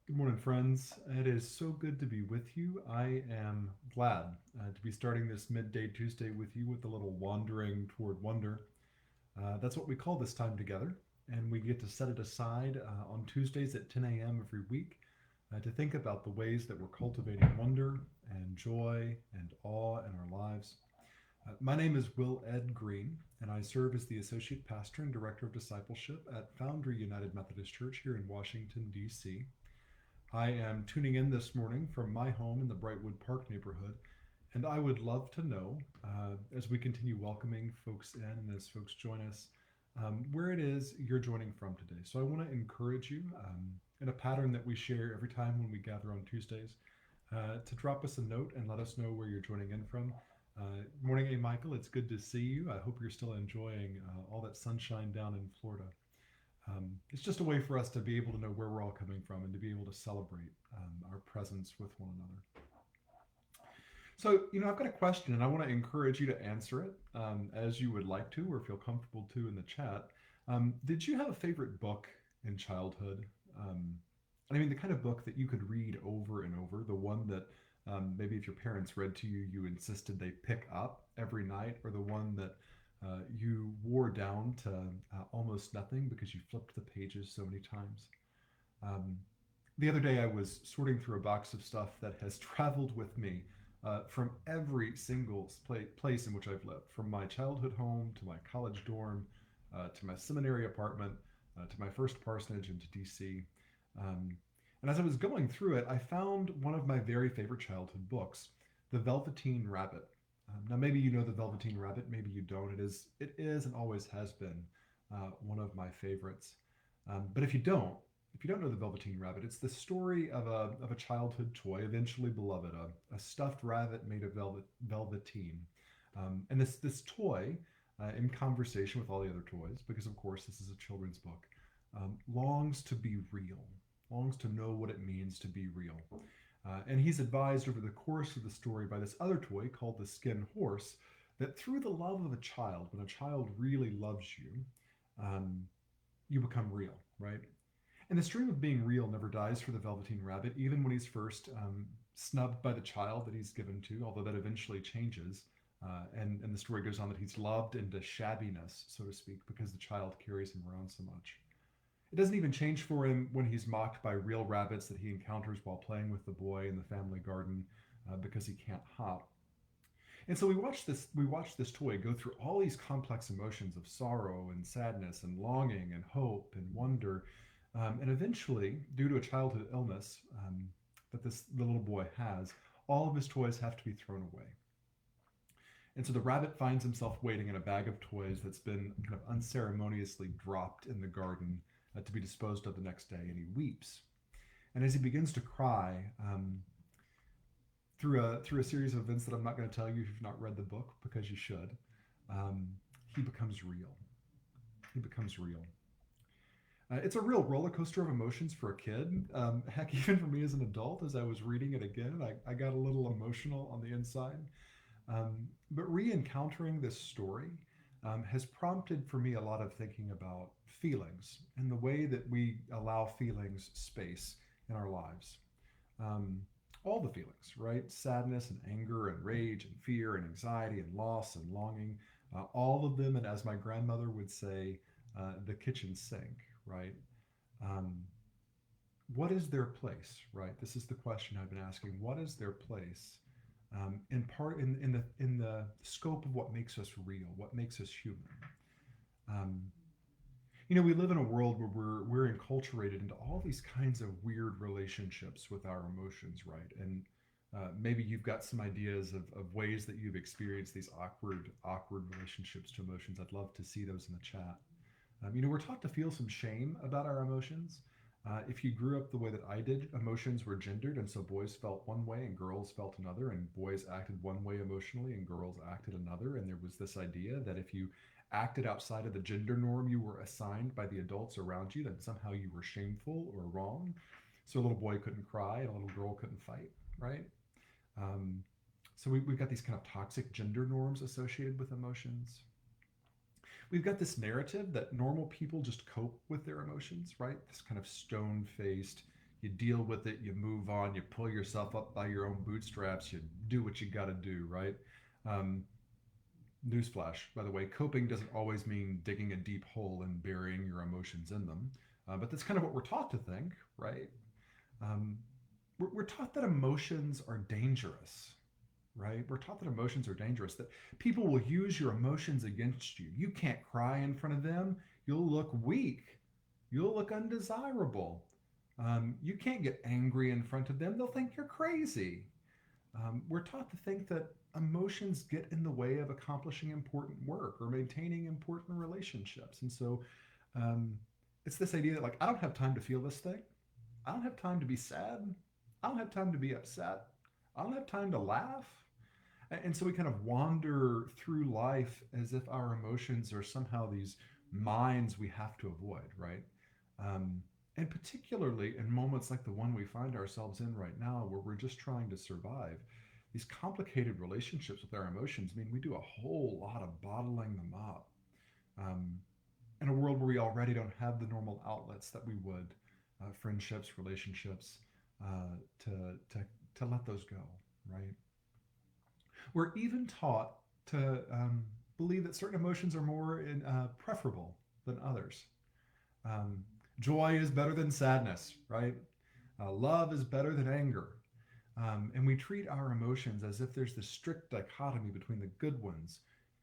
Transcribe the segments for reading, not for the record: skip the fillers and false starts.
Good morning, friends. It is so good to be with you. I am glad to be starting this midday Tuesday with you with a little wandering toward wonder. That's what we call this time together, and we get to set it aside on Tuesdays at 10 a.m. every week to think about the ways that we're cultivating wonder and joy and awe in our lives. My name is Will Ed Green, and I serve as the Associate Pastor and Director of Discipleship at Foundry United Methodist Church here in Washington, D.C. I am tuning in this morning from my home in the Brightwood Park neighborhood, and I would love to know, as we continue welcoming folks in and as folks join us, where it is you're joining from today. So I want to encourage you in a pattern that we share every time when we gather on Tuesdays to drop us a note and let us know where you're joining in from. Morning, A. Michael. It's good to see you. I hope you're still enjoying all that sunshine down in Florida. It's just a way for us to be able to know where we're all coming from and to be able to celebrate our presence with one another. So, I've got a question and I want to encourage you to answer it as you would like to or feel comfortable to in the chat. Did you have a favorite book in childhood? Um, I mean, the kind of book that you could read over and over, the one that maybe if your parents read to you, you insisted they pick up every night, or the one that you wore down to almost nothing because you flipped the pages so many times. Um, the other day, I was sorting through a box of stuff that has traveled with me from every single place in which I've lived, from my childhood home to my college dorm, to my seminary apartment, to my first parsonage into DC. Um, and as I was going through it, I found one of my very favorite childhood books, The Velveteen Rabbit. Now, maybe you know The Velveteen Rabbit, maybe you don't. It is and always has been one of my favorites. But if you don't know The Velveteen Rabbit, it's the story of a childhood toy, eventually beloved, a stuffed rabbit made of velveteen. And this toy, in conversation with all the other toys, because of course this is a children's book, longs to be real, longs to know what it means to be real. And he's advised over the course of the story by this other toy called the Skin Horse that through the love of a child, when a child really loves you, um, you become real, right? And this dream of being real never dies for the Velveteen Rabbit, even when he's first snubbed by the child that he's given to, although that eventually changes. And the story goes on that he's loved into shabbiness, so to speak, because the child carries him around so much. It doesn't even change for him when he's mocked by real rabbits that he encounters while playing with the boy in the family garden because he can't hop. And so we watch this toy go through all these complex emotions of sorrow and sadness and longing and hope and wonder. And eventually, due to a childhood illness that the little boy has, all of his toys have to be thrown away. And so the rabbit finds himself waiting in a bag of toys that's been kind of unceremoniously dropped in the garden to be disposed of the next day, and he weeps. And as he begins to cry, through a series of events that I'm not going to tell you if you've not read the book, because you should, um, he becomes real. He becomes real. It's a real roller coaster of emotions for a kid. Heck, even for me as an adult, as I was reading it again, I got a little emotional on the inside. But re encountering this story has prompted for me a lot of thinking about feelings and the way that we allow feelings space in our lives. Um, all the feelings, right? Sadness and anger and rage and fear and anxiety and loss and longing, all of them. And as my grandmother would say, the kitchen sink, right? Um, what is their place, right? This is the question I've been asking. What is their place in the scope of what makes us real, what makes us human? Um, we live in a world where we're enculturated into all these kinds of weird relationships with our emotions, right? And maybe you've got some ideas of ways that you've experienced these awkward relationships to emotions. I'd love to see those in the chat. We're taught to feel some shame about our emotions. If you grew up the way that I did, emotions were gendered, and so boys felt one way and girls felt another, and boys acted one way emotionally and girls acted another. And there was this idea that if you acted outside of the gender norm you were assigned by the adults around you, then somehow you were shameful or wrong. So a little boy couldn't cry and a little girl couldn't fight, right? Um, so we've got these kind of toxic gender norms associated with emotions. We've got this narrative that normal people just cope with their emotions, right? This kind of stone faced, You deal with it, you move on, you pull yourself up by your own bootstraps, you do what you got to do, right? Um, Newsflash, by the way, coping doesn't always mean digging a deep hole and burying your emotions in them. But that's kind of what we're taught to think, right? Um, we're taught that emotions are dangerous, right? We're taught that emotions are dangerous, that people will use your emotions against you. You can't cry in front of them. You'll look weak. You'll look undesirable. You can't get angry in front of them. They'll think you're crazy. We're taught to think that emotions get in the way of accomplishing important work or maintaining important relationships. And so um, it's this idea that, like, I don't have time to feel this thing. I don't have time to be sad. I don't have time to be upset. I don't have time to laugh. And so we kind of wander through life as if our emotions are somehow these mines we have to avoid, right? Um, and particularly in moments like the one we find ourselves in right now, where we're just trying to survive, these complicated relationships with our emotions mean we do a whole lot of bottling them up. Um, in a world where we already don't have the normal outlets that we would, friendships, relationships, to, to, to let those go, right? We're even taught to believe that certain emotions are preferable than others. Um, Joy is better than sadness, right? Love is better than anger. And we treat our emotions as if there's this strict dichotomy between the good ones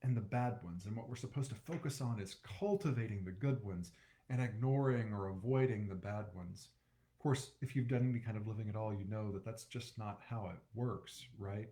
and the bad ones. And what we're supposed to focus on is cultivating the good ones and ignoring or avoiding the bad ones. Of course, if you've done any kind of living at all, you know that that's just not how it works, right?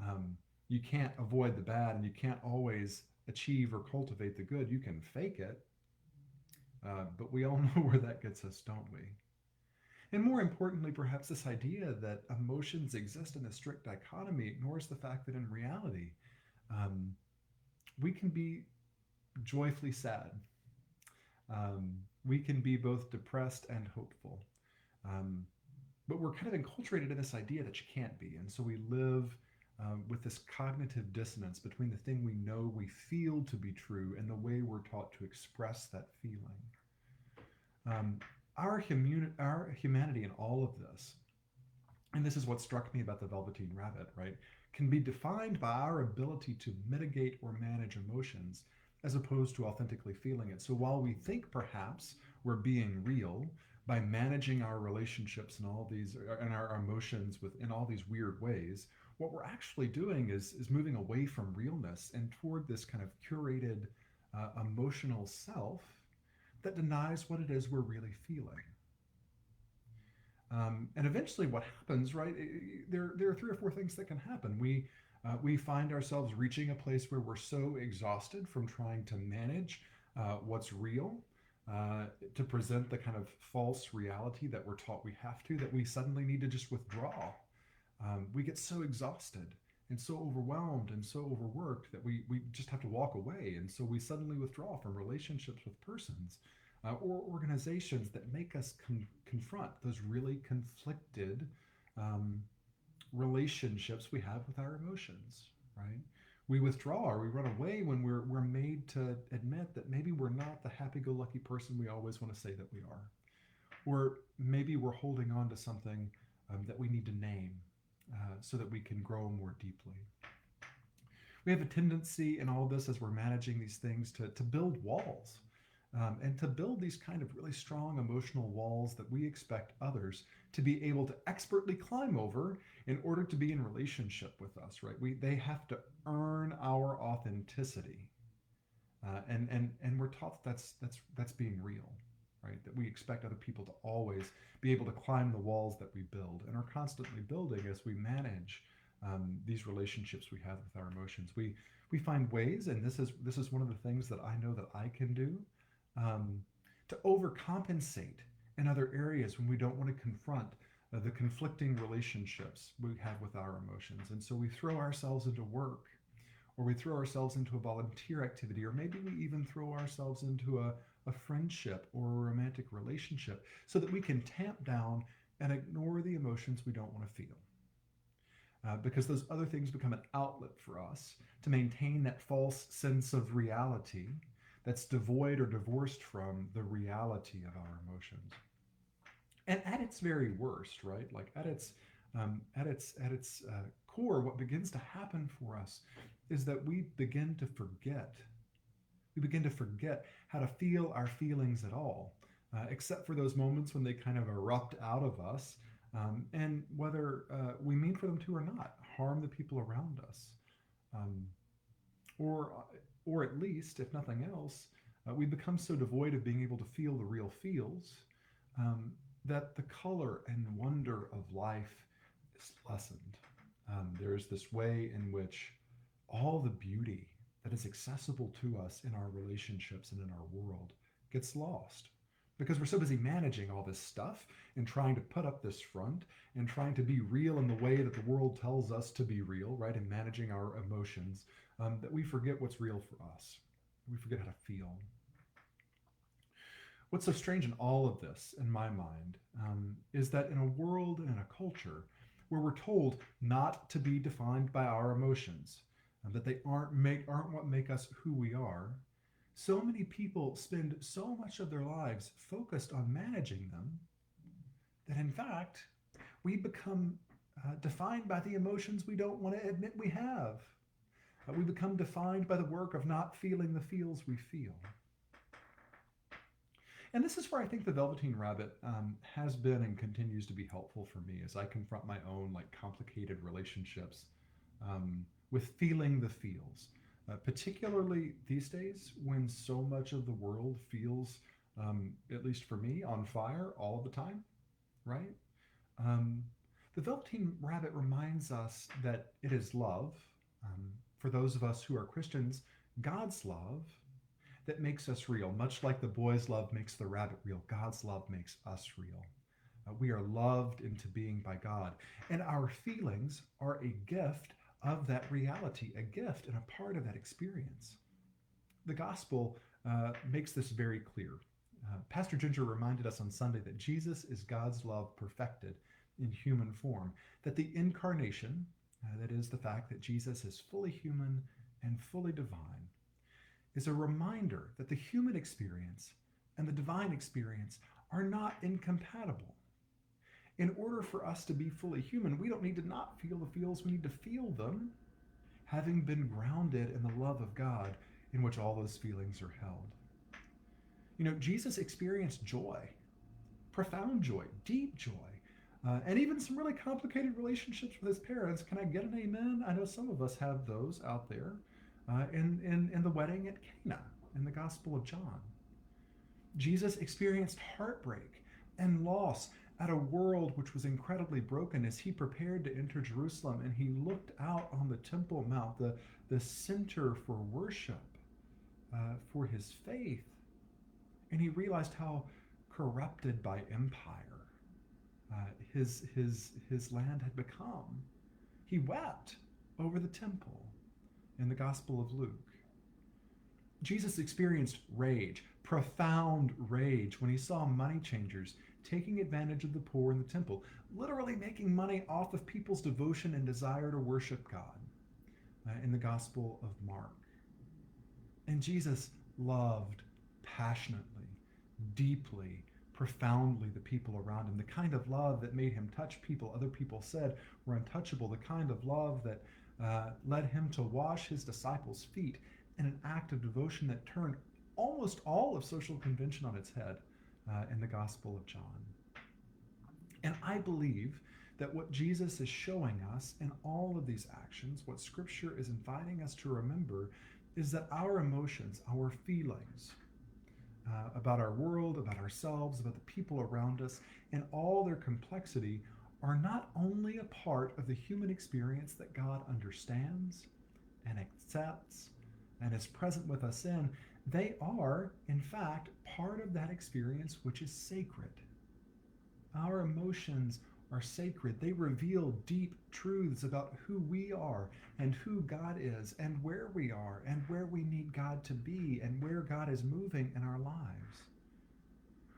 Um, you can't avoid the bad and you can't always achieve or cultivate the good. You can fake it, but we all know where that gets us, don't we? And more importantly, perhaps this idea that emotions exist in a strict dichotomy ignores the fact that in reality, um, we can be joyfully sad. We can be both depressed and hopeful. Um, but we're kind of enculturated in this idea that you can't be. And so we live with this cognitive dissonance between the thing we know we feel to be true and the way we're taught to express that feeling. Um, our humanity in all of this, and this is what struck me about the Velveteen Rabbit, right, can be defined by our ability to mitigate or manage emotions as opposed to authentically feeling it. So while we think perhaps we're being real by managing our relationships and all these and our emotions in all these weird ways, what we're actually doing is moving away from realness and toward this kind of curated emotional self that denies what it is we're really feeling. And eventually, what happens, right? There are three or four things that can happen. We find ourselves reaching a place where we're so exhausted from trying to manage what's real, to present the kind of false reality that we're taught we have to, that we suddenly need to just withdraw. We get so exhausted and so overwhelmed and so overworked that we just have to walk away. And so we suddenly withdraw from relationships with persons or organizations that make us confront those really conflicted um, relationships we have with our emotions, right? We withdraw or we run away when we're made to admit that maybe we're not the happy-go-lucky person we always want to say that we are. Or maybe we're holding on to something that we need to name so that we can grow more deeply. We have a tendency in all this as we're managing these things to build walls and to build these kind of really strong emotional walls that we expect others to be able to expertly climb over in order to be in relationship with us, right? They have to earn our authenticity, and we're taught that's being real, right? That we expect other people to always be able to climb the walls that we build and are constantly building as we manage these relationships we have with our emotions. We find ways, and this is one of the things that I know that I can do um, to overcompensate in other areas when we don't want to confront the conflicting relationships we have with our emotions. And so we throw ourselves into work, or we throw ourselves into a volunteer activity, or maybe we even throw ourselves into a friendship or a romantic relationship so that we can tamp down and ignore the emotions we don't want to feel. Because those other things become an outlet for us to maintain that false sense of reality that's devoid or divorced from the reality of our emotions. And at its very worst, right? Like at its core, what begins to happen for us is that we begin to forget how to feel our feelings at all, except for those moments when they kind of erupt out of us, and whether we mean for them to or not, harm the people around us, um, or or at least, if nothing else, we become so devoid of being able to feel the real feels, um, that the color and wonder of life is lessened. There's this way in which all the beauty that is accessible to us in our relationships and in our world gets lost because we're so busy managing all this stuff and trying to put up this front and trying to be real in the way that the world tells us to be real, right? And managing our emotions, that we forget what's real for us. We forget how to feel. What's so strange in all of this, in my mind, is that in a world and in a culture where we're told not to be defined by our emotions, that they aren't what make us who we are, so many people spend so much of their lives focused on managing them that, in fact, we become defined by the emotions we don't want to admit we have. We become defined by the work of not feeling the feels we feel. And this is where I think the Velveteen Rabbit has been and continues to be helpful for me as I confront my own like complicated relationships with feeling the feels, particularly these days when so much of the world feels, at least for me, on fire all of the time. Right? Um, the Velveteen Rabbit reminds us that it is love, um, for those of us who are Christians, God's love that makes us real. Much like the boy's love makes the rabbit real, God's love makes us real. We are loved into being by God. And our feelings are a gift of that reality, a gift and a part of that experience. The gospel makes this very clear. Pastor Ginger reminded us on Sunday that Jesus is God's love perfected in human form, that the incarnation, that is, the fact that Jesus is fully human and fully divine, is a reminder that the human experience and the divine experience are not incompatible. In order for us to be fully human, we don't need to not feel the feels, we need to feel them, having been grounded in the love of God in which all those feelings are held. You know, Jesus experienced joy, profound joy, deep joy, and even some really complicated relationships with his parents. Can I get an amen? I know some of us have those out there in the wedding at Cana in the Gospel of John. Jesus experienced heartbreak and loss at a world which was incredibly broken as he prepared to enter Jerusalem and he looked out on the Temple Mount, the center for worship, for his faith, and he realized how corrupted by empire his land had become. He wept over the temple in the Gospel of Luke. Jesus experienced rage, profound rage, when he saw money changers taking advantage of the poor in the temple, literally making money off of people's devotion and desire to worship God, in the Gospel of Mark. And Jesus loved passionately, deeply, profoundly the people around him, the kind of love that made him touch people other people said were untouchable, the kind of love that led him to wash his disciples' feet in an act of devotion that turned almost all of social convention on its head, in the Gospel of John. And I believe that what Jesus is showing us in all of these actions, what Scripture is inviting us to remember, is that our emotions, our feelings about our world, about ourselves, about the people around us, and all their complexity are not only a part of the human experience that God understands and accepts and is present with us in, they are, in fact, part of that experience which is sacred. Our emotions are sacred. They reveal deep truths about who we are and who God is and where we are and where we need God to be and where God is moving in our lives.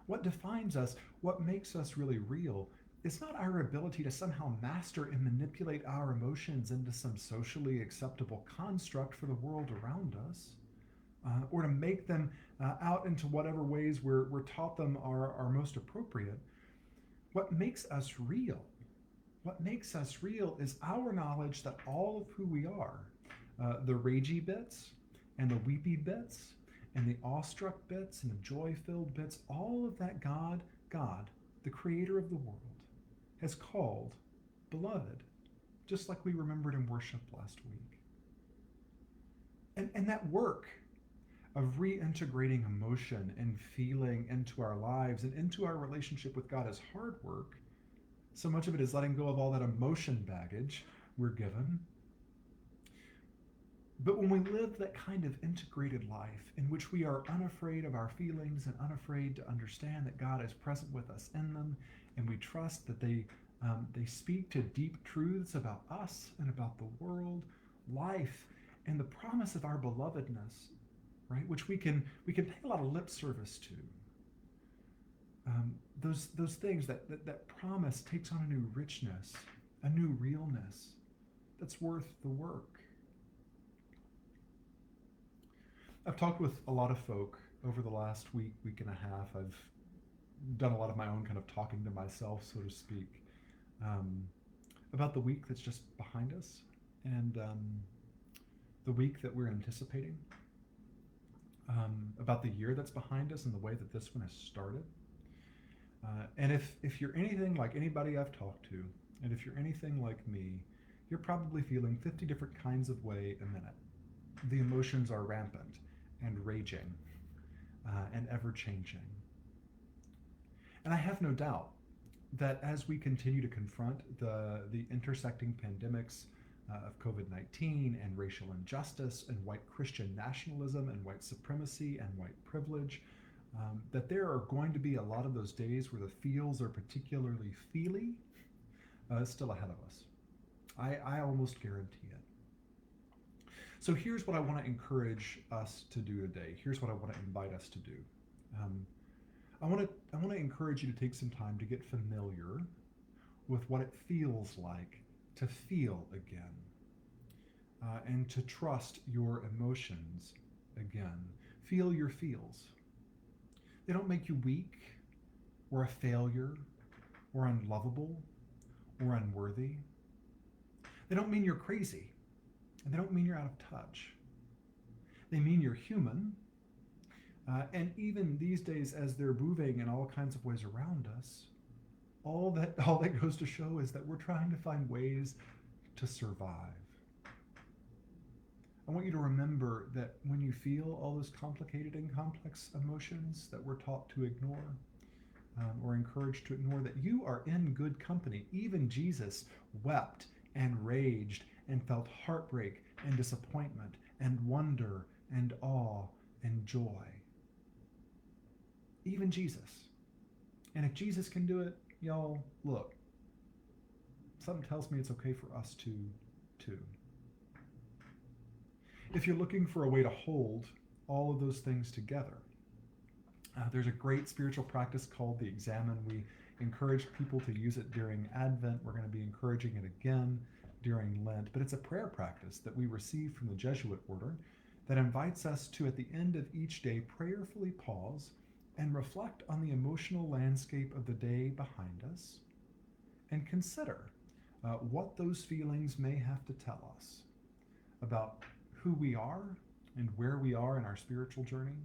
What defines us, what makes us really real, is not our ability to somehow master and manipulate our emotions into some socially acceptable construct for the world around us, or to make them out into whatever ways we're taught them are most appropriate. What makes us real, what makes us real is our knowledge that all of who we are, the ragey bits and the weepy bits and the awestruck bits and the joy-filled bits, all of that God, the creator of the world, has called beloved, just like we remembered in worship last week. And that work of reintegrating emotion and feeling into our lives and into our relationship with God is hard work. So much of it is letting go of all that emotion baggage we're given. But when we live that kind of integrated life in which we are unafraid of our feelings and unafraid to understand that God is present with us in them, and we trust that they speak to deep truths about us and about the world, life, and the promise of our belovedness, right? Which we can pay a lot of lip service to. Those things that promise takes on a new richness, a new realness that's worth the work. I've talked with a lot of folk over the last week and a half. I've done a lot of my own kind of talking to myself, so to speak, about the week that's just behind us and the week that we're anticipating, about the year that's behind us and the way that this one has started. And if you're anything like anybody I've talked to, and if you're anything like me, you're probably feeling 50 different kinds of way a minute. The emotions are rampant and raging and ever-changing. And I have no doubt that as we continue to confront the intersecting pandemics of COVID-19 and racial injustice and white Christian nationalism and white supremacy and white privilege, that there are going to be a lot of those days where the feels are particularly feely still ahead of us. I almost guarantee it. So here's what I want to encourage us to do today. Here's what I want to invite us to do. I want to encourage you to take some time to get familiar with what it feels like to feel again, and to trust your emotions again. Feel your feels. They don't make you weak or a failure or unlovable or unworthy. They don't mean you're crazy, and they don't mean you're out of touch. They mean you're human. And even these days, as they're moving in all kinds of ways around us, all that goes to show is that we're trying to find ways to survive. I want you to remember that when you feel all those complicated and complex emotions that we're taught to ignore, or encouraged to ignore, that you are in good company. Even Jesus wept and raged and felt heartbreak and disappointment and wonder and awe and joy. Even Jesus. And if Jesus can do it, y'all, look, something tells me it's okay for us to too. If you're looking for a way to hold all of those things together, there's a great spiritual practice called the Examen. We encourage people to use it during Advent. We're going to be encouraging it again during Lent. But it's a prayer practice that we received from the Jesuit order that invites us to, at the end of each day, prayerfully pause and reflect on the emotional landscape of the day behind us and consider what those feelings may have to tell us about who we are and where we are in our spiritual journey,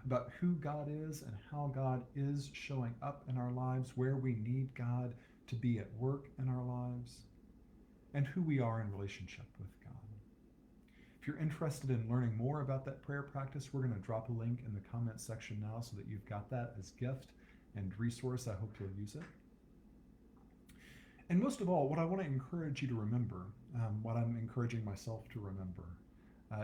about who God is and how God is showing up in our lives, where we need God to be at work in our lives, and who we are in relationship with God. If you're interested in learning more about that prayer practice, we're going to drop a link in the comments section now so that you've got that as gift and resource. I hope you'll use it. And most of all, what I want to encourage you to remember, what I'm encouraging myself to remember,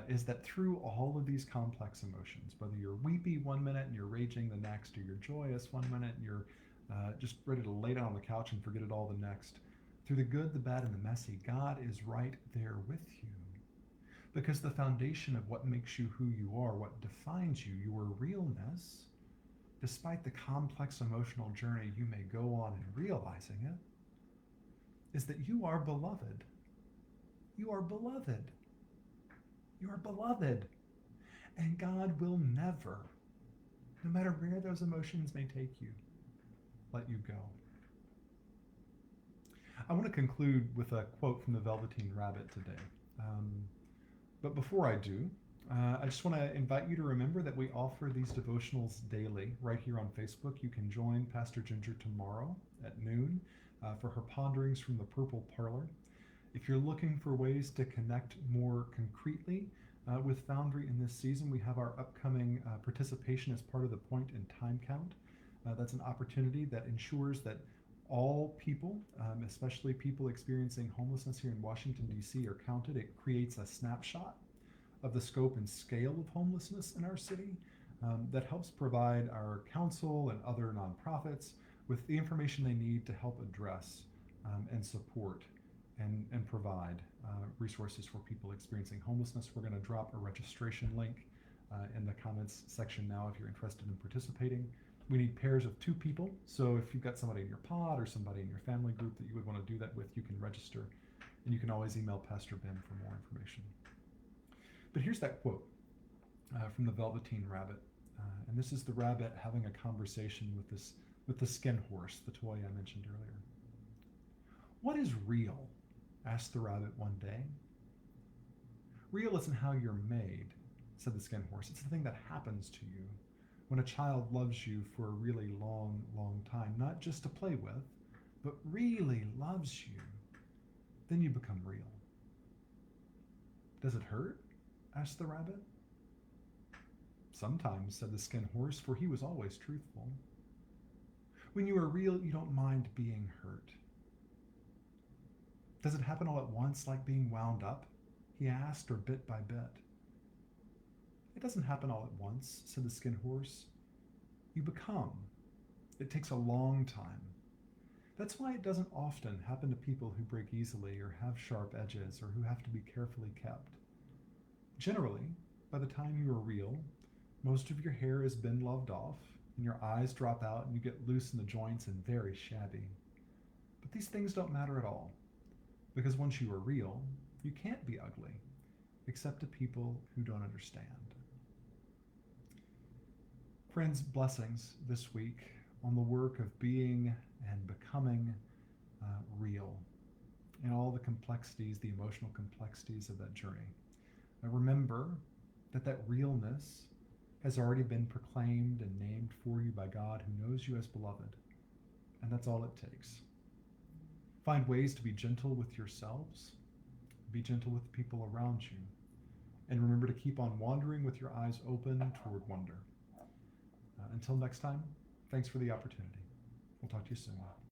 is that through all of these complex emotions, whether you're weepy one minute and you're raging the next, or you're joyous one minute and you're just ready to lay down on the couch and forget it all the next, through the good, the bad, and the messy, God is right there with you. Because the foundation of what makes you who you are, what defines you, your realness, despite the complex emotional journey you may go on in realizing it, is that you are beloved. You are beloved. You are beloved. And God will never, no matter where those emotions may take you, let you go. I want to conclude with a quote from the Velveteen Rabbit today. Um, but before I do, I just want to invite you to remember that we offer these devotionals daily right here on Facebook. You can join Pastor Ginger tomorrow at noon for her ponderings from the Purple Parlor. If you're looking for ways to connect more concretely with Foundry in this season, we have our upcoming participation as part of the Point in Time Count. That's an opportunity that ensures that all people, especially people experiencing homelessness here in Washington, D.C., are counted. It creates a snapshot of the scope and scale of homelessness in our city that helps provide our council and other nonprofits with the information they need to help address and support and provide resources for people experiencing homelessness. We're going to drop a registration link in the comments section now if you're interested in participating. We need pairs of 2 people, so if you've got somebody in your pod or somebody in your family group that you would want to do that with, you can register, and you can always email Pastor Ben for more information. But here's that quote from the Velveteen Rabbit, and this is the rabbit having a conversation with the skin horse, the toy I mentioned earlier. "What is real?" asked the rabbit one day. "Real isn't how you're made," said the skin horse. "It's the thing that happens to you. When a child loves you for a really long, long time, not just to play with, but really loves you, then you become real." "Does it hurt?" asked the rabbit. "Sometimes," said the skin horse, for he was always truthful. "When you are real, you don't mind being hurt." "Does it happen all at once, like being wound up?" he asked, "or bit by bit?" "It doesn't happen all at once," said the skin horse. "You become. It takes a long time. That's why it doesn't often happen to people who break easily or have sharp edges or who have to be carefully kept. Generally, by the time you are real, most of your hair has been loved off, and your eyes drop out and you get loose in the joints and very shabby. But these things don't matter at all, because once you are real, you can't be ugly, except to people who don't understand. Friends, blessings this week on the work of being and becoming real and all the complexities, the emotional complexities of that journey. Now remember that realness has already been proclaimed and named for you by God, who knows you as beloved, and that's all it takes. Find ways to be gentle with yourselves, be gentle with the people around you, and remember to keep on wandering with your eyes open toward wonder. Until next time, thanks for the opportunity. We'll talk to you soon.